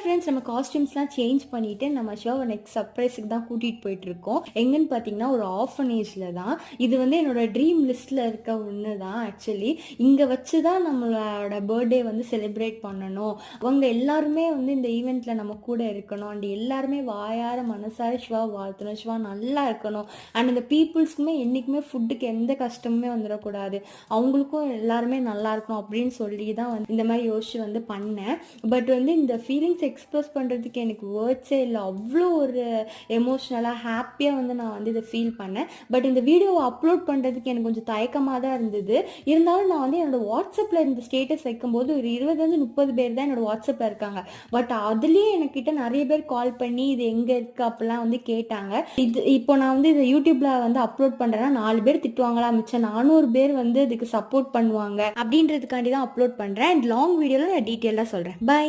Friends, நம்ம காஸ்டியூம்ஸ்லாம் change பண்ணிட்டு நம்ம ஷோவை நெக்ஸ்ட் சர்ப்ரைஸுக்கு தான் கூட்டிகிட்டு போயிட்டுருக்கோம். எங்கன்னு பார்த்தீங்கன்னா ஒரு ஆர்ஃபனேஜில் தான். இது வந்து என்னோட ட்ரீம் லிஸ்ட்டில் இருக்க ஒன்று தான். ஆக்சுவலி இங்கே வச்சு தான் நம்மளோட பர்த்டே வந்து செலிப்ரேட் பண்ணணும். அவங்க எல்லாருமே வந்து இந்த ஈவெண்ட்டில் நம்ம கூட இருக்கணும். அண்ட் எல்லாருமே வாயார மனசார ஷிவா வாழ்த்தணும். ஷிவா நல்லா இருக்கணும். அண்ட் இந்த பீப்புள்ஸ்க்குமே என்றைக்குமே ஃபுட்டுக்கு எந்த கஷ்டமுமே வந்துடக்கூடாது. அவங்களுக்கும் எல்லாருமே நல்லா இருக்கணும் அப்படின்னு சொல்லி தான் வந்து இந்த மாதிரி யோசிச்சு வந்து பண்ணேன். பட் வந்து இந்த ஃபீலிங்ஸ் எக்ஸ்ப்ரெஸ் பண்ணுறதுக்கு எனக்கு வேர்ட்ஸே இல்லை. அவ்வளோ ஒரு எமோஷ்னலாக ஹாப்பியாக வந்து நான் வந்து இதை ஃபீல் பண்ணேன். பட் இந்த வீடியோவை அப்லோட் பண்ணுறதுக்கு எனக்கு கொஞ்சம் தயக்கமாக தான் இருந்தது. இருந்தாலும் நான் வந்து என்னோடய வாட்ஸ்அப்பில் இந்த ஸ்டேட்டஸ் வைக்கும்போது ஒரு 20-30 பேர் தான் என்னோடய வாட்ஸ்அப்பில் இருக்காங்க. பட் அதுலேயே என்கிட்ட நிறைய பேர் கால் பண்ணி இது எங்கே இருக்குது அப்படிலாம் வந்து கேட்டாங்க. இப்போ நான் வந்து இதை யூடியூப்பில் வந்து அப்லோட் பண்ணுறேன்னா 4 பேர் திட்டுவாங்களா, மிச்சம் 400 பேர் வந்து இதுக்கு சப்போர்ட் பண்ணுவாங்க அப்படின்றதுக்காண்டி தான் அப்லோட் பண்ணுறேன். அண்ட் லாங் வீடியோவில் நான் டீட்டெயிலாக சொல்கிறேன். பை.